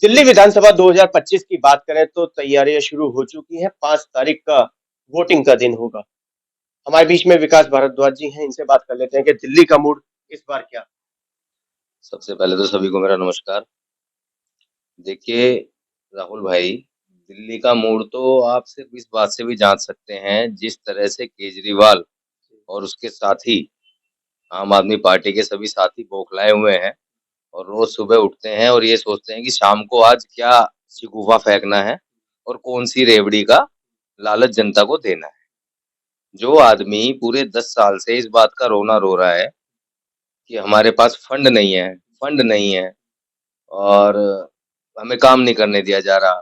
दिल्ली विधानसभा 2025 की बात करें तो तैयारियां शुरू हो चुकी हैं। 5 तारीख का वोटिंग का दिन होगा। हमारे बीच में विकास भारद्वाज जी हैं, इनसे बात कर लेते हैं कि दिल्ली का मूड इस बार क्या। सबसे पहले तो सभी को मेरा नमस्कार। देखिए राहुल भाई, दिल्ली का मूड तो आप सिर्फ इस बात से भी जान सकते हैं, जिस तरह से केजरीवाल और उसके साथी आम आदमी पार्टी के सभी साथी बौखलाए हुए हैं और रोज सुबह उठते हैं और ये सोचते हैं कि शाम को आज क्या शिकूफा फेंकना है और कौन सी रेवड़ी का लालच जनता को देना है। जो आदमी पूरे 10 साल से इस बात का रोना रो रहा है कि हमारे पास फंड नहीं है और हमें काम नहीं करने दिया जा रहा।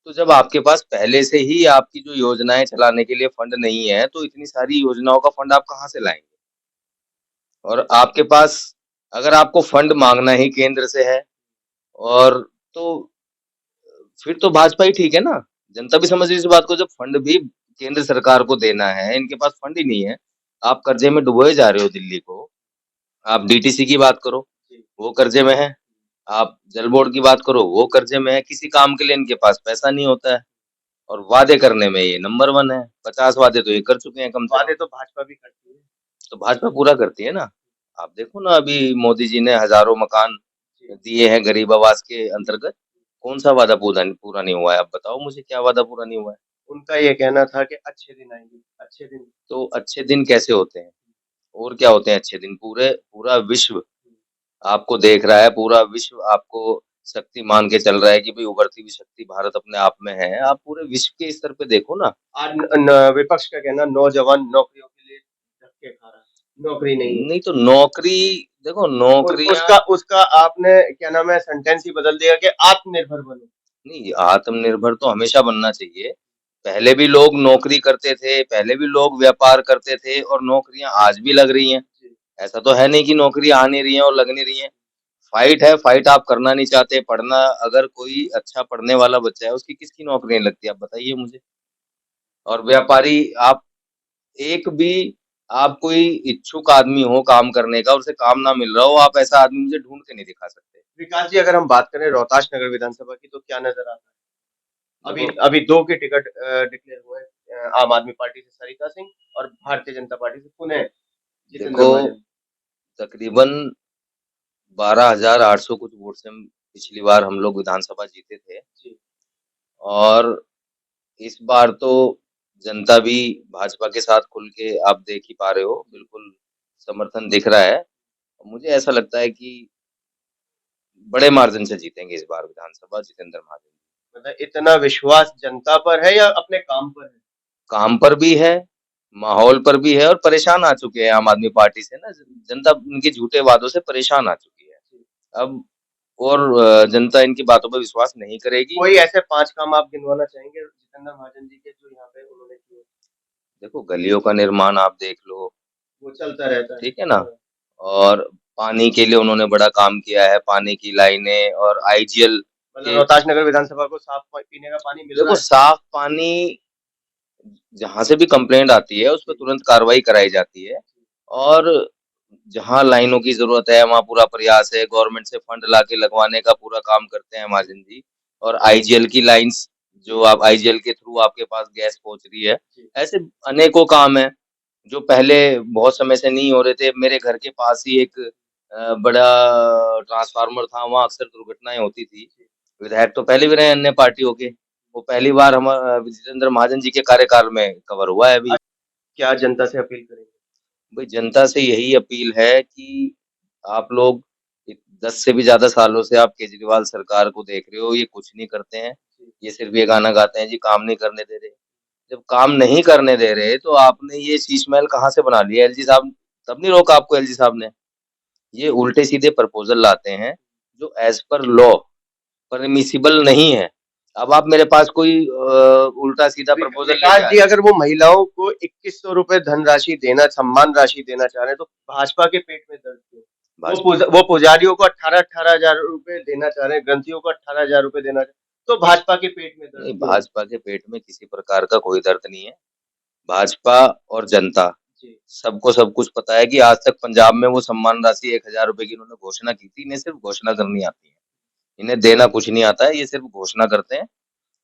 तो जब आपके पास पहले से ही आपकी जो योजनाएँ चलाने के लिए फंड नहीं है, तो इतनी सारी योजनाओं का फंड आप कहाँ से लाएँगे? और आपके पास अगर आपको फंड माँगना ही केंद्र से है और तो फिर तो भाजपा ही ठीक है ना? जनता भी समझ रही है इस बात को, जब फंड भी केंद्र सरकार को देना है, इनके पास फंड ही नहीं है। आप कर्ज़े में डुबोए जा रहे हो दिल्ली को। आप डीटीसी की बात करो, वो कर्ज़े में है। आप जल बोर्ड की बात करो, वो कर्ज़े में है। किसी काम के लिए इनके पास पैसा नहीं होता है। और वादे करने में ये नंबर 1 है, 50 वादे तो ये कर चुके हैं कम से वादे कम। तो भाजपा भी करती है। तो भाजपा पूरा करती है ना। आप देखो ना, अभी मोदी जी ने हज़ारों मकान दिए हैं गरीब आवास के अंतर्गत। कौन-सा वादा पूरा पूरा नहीं हुआ है? आप बताओ मुझे, क्या वादा पूरा नहीं हुआ है? उनका ये कहना था कि अच्छे दिन आएंगे, अच्छे दिन। तो अच्छे दिन कैसे होते हैं? और क्या होते हैं अच्छे दिन? पूरा विश्व आपको देख रहा है, पूरा विश्व आपको शक्ति मान के चल रहा है कि भई उभरती हुई शक्ति भारत अपने आप में है। आप पूरे विश्व के स्तर पे देखो ना। आज विपक्ष का कहना, नौजवान नौकरियों के लिए धक्के खा रहा है, नौकरी नहीं है। नहीं तो नौकरी, देखो नौकरियाँ। उसका उसका आपने क्या नाम है, सेंटेंस ही बदल दिया कि आत्मनिर्भर बनो। नहीं, आत्मनिर्भर तो हमेशा बनना चाहिए। पहले भी लोग नौकरी करते थे, पहले भी लोग व्यापार करते थे और नौकरियाँ आज भी लग रही हैं। ऐसा तो है नहीं कि नौकरियाँ आ नहीं रही हैं और लग नहीं रही हैं। फाइट है, फाइट आप करना नहीं चाहते, पढ़ना, अगर कोई अच्छा पढ़ने वाला बच्चा है, उसकी किसकी नौकरी नहीं लगती, आप बताइए मुझे? और व्यापारी, आप एक भी, आप कोई इच्छुक आदमी हो काम करने का और उसे काम ना मिल रहा हो, आप ऐसा आदमी मुझे ढूँढ के नहीं दिखा सकते। विकास जी, अगर हम बात करें रोहतास नगर विधानसभा की, तो क्या नजर आता है? अभी देखो अभी दो के टिकट डिक्लेयर हुए हैं, आम आदमी पार्टी से सरिता सिंह और भारतीय जनता पार्टी से पुनः जितेंद्र देखो महाजन। तकरीबन 12,800 कुछ वोट से हम पिछली बार हम लोग विधानसभा जीते थे जी। और इस बार तो जनता भी भाजपा के साथ खुल के आप देख ही पा रहे हो, बिल्कुल समर्थन दिख रहा है। मुझे ऐसा लगता है कि बड़े मार्जिन से जीतेंगे इस बार विधानसभा जितेंद्र महाजन। मतलब इतना विश्वास जनता पर है या अपने काम पर है? काम पर भी है, माहौल पर भी है और परेशान आ चुके हैं आम आदमी पार्टी से ना, जनता उनके झूठे वादों से परेशान आ चुकी है। अब और जनता इनकी बातों पर विश्वास नहीं करेगी। कोई ऐसे 5 काम आप गिनवाना चाहेंगे जितेंद्र महाजन जी के, जो यहाँ पे उन्होंने किए? देखो गलियों का निर्माण आप देख लो, वो चलता रहता है। ठीक है ना? हाँ। और पानी के लिए उन्होंने बड़ा काम किया है, पानी की लाइनें और आईजीएल मतलब के। रोहतास नगर विधानसभा को साफ पीने का पानी मिल रहा देखो है। साफ पानी जहाँ से भी कंप्लेंट आती है, उस पे तुरंत कार्रवाई कराई जाती है और जहाँ लाइनों की ज़रूरत है, वहाँ पूरा प्रयास है, गवर्नमेंट से फंड लाके लगवाने का पूरा काम करते हैं महाजन जी। और आईजीएल की लाइन्स, जो आप आईजीएल के थ्रू आपके पास गैस पहुँच रही है, ऐसे अनेकों काम हैं, जो पहले बहुत समय से नहीं हो रहे थे। मेरे घर के पास ही एक बड़ा ट्रांसफार्मर था, वहाँ अक्सर दुर्घटनाएँ होती थी। विधायक तो पहले भी रहे अन्य पार्टियों के, वो पहली बार जितेंद्र महाजन जी के कार्यकाल में कवर हुआ है अभी। क्या जनता से अपील करेंगे? भाई जनता से यही अपील है कि आप लोग 10 से भी ज़्यादा सालों से आप केजरीवाल सरकार को देख रहे हो, ये कुछ नहीं करते हैं। ये सिर्फ़ ये गाना गाते हैं जी, काम नहीं करने दे रहे। जब काम नहीं करने दे रहे, तो आपने ये शीश महल कहाँ से बना लिया? एलजी साहब तब नहीं रोका आपको एलजी साहब ने। ये उल्टे-सीधे प्रपोज़ल लाते हैं, जो एज़ पर लॉ परमिसिबल नहीं है। अब आप मेरे पास कोई उल्टा-सीधा प्रपोज़ल लेके विकास आए। जी, अगर वो महिलाओं को 2100 रुपए धनराशि देना, सम्मान राशि देना चाह रहे हैं, तो भाजपा के पेट में दर्द क्यों? भाजपा वो पुजारियों को 18,000 देना चाह रहे हैं, ग्रंथियों को 18,000 देना चाह, तो भाजपा के पेट में दर्द नहीं, क्यों? भाजपा के पेट में किसी प्रकार का कोई दर्द नहीं है। भाजपा और जनता, जी। सबको सब कुछ पता है कि आज तक पंजाब में वो सम्मान राशि ₹1000 की उन्होंने घोषणा की थी, इन्हें सिर्फ़ घोषणा करनी आती है। इन्हें देना कुछ नहीं आता है, ये सिर्फ घोषणा करते हैं।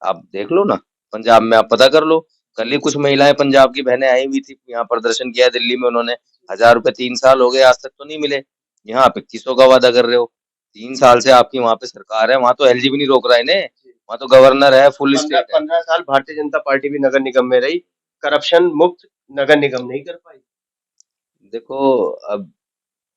आप देख लो ना, पंजाब में आप पता कर लो। कल ही कुछ महिलाएं पंजाब की बहनें आई हुई थी, यहाँ प्रदर्शन किया दिल्ली में उन्होंने। 1,000 रुपए 3 साल हो गए आज तक तो नहीं मिले। यहाँ आप 2100 का वादा कर रहे हो। 3 साल से आपकी वहां पे सरकार है, वहां तो एलजी भी नहीं रोक रहा है इन्हें। वहां तो गवर्नर है, फुल पंद्रह स्टेट है। 15 साल भारतीय जनता पार्टी भी नगर निगम में रही, करप्शन मुक्त नगर निगम नहीं कर पाई। देखो, अब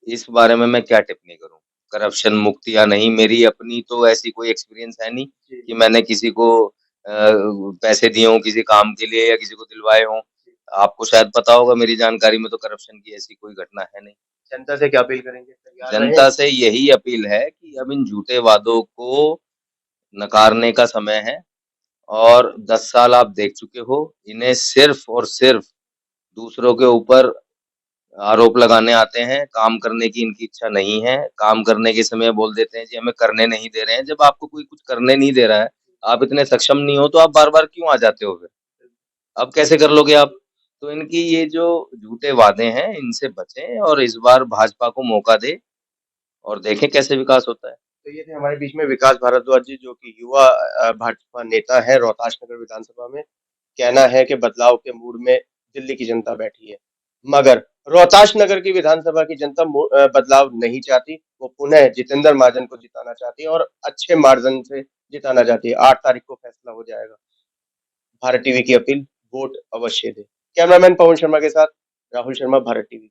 इस बारे में मैं क्या टिप्पणी करूं, करप्शन मुक्त या नहीं, मेरी अपनी तो ऐसी कोई एक्सपीरियंस है नहीं कि मैंने किसी को पैसे दिए हों किसी काम के लिए या किसी को दिलवाए हों। आपको शायद पता होगा, मेरी जानकारी में तो करप्शन की ऐसी कोई घटना है नहीं। जनता से क्या अपील करेंगे, तैयार रहें? जनता से यही अपील है कि अब इन झूठे वादों को नकारने का समय है। और 10 साल आप देख चुके हो, इन्हें सिर्फ और सिर्फ दूसरों के ऊपर आरोप लगाने आते हैं, काम करने की इनकी इच्छा नहीं है। काम करने के समय बोल देते हैं जी हमें करने नहीं दे रहे हैं। जब आपको कोई कुछ करने नहीं दे रहा है, आप इतने सक्षम नहीं हो, तो आप बार-बार क्यों आ जाते हो फिर? अब कैसे कर लोगे आप? तो इनकी ये जो झूठे वादे हैं, इनसे बचें और इस बार भाजपा को मौका दें और देखें कैसे विकास होता है। तो ये थे हमारे बीच में विकास भारद्वाज जी, जो कि युवा भाजपा नेता है रोहतास नगर विधानसभा में। कहना है कि बदलाव के मूड में दिल्ली की जनता बैठी है, मगर रोहतास नगर की विधानसभा की जनता बदलाव नहीं चाहती। वो पुनः जितेंद्र महाजन को जिताना चाहती है और अच्छे मार्जिन से जिताना चाहती है। 8 तारीख को फैसला हो जाएगा। भारत टीवी की अपील, वोट अवश्य दें। कैमरामैन पवन शर्मा के साथ राहुल शर्मा, भारत टीवी।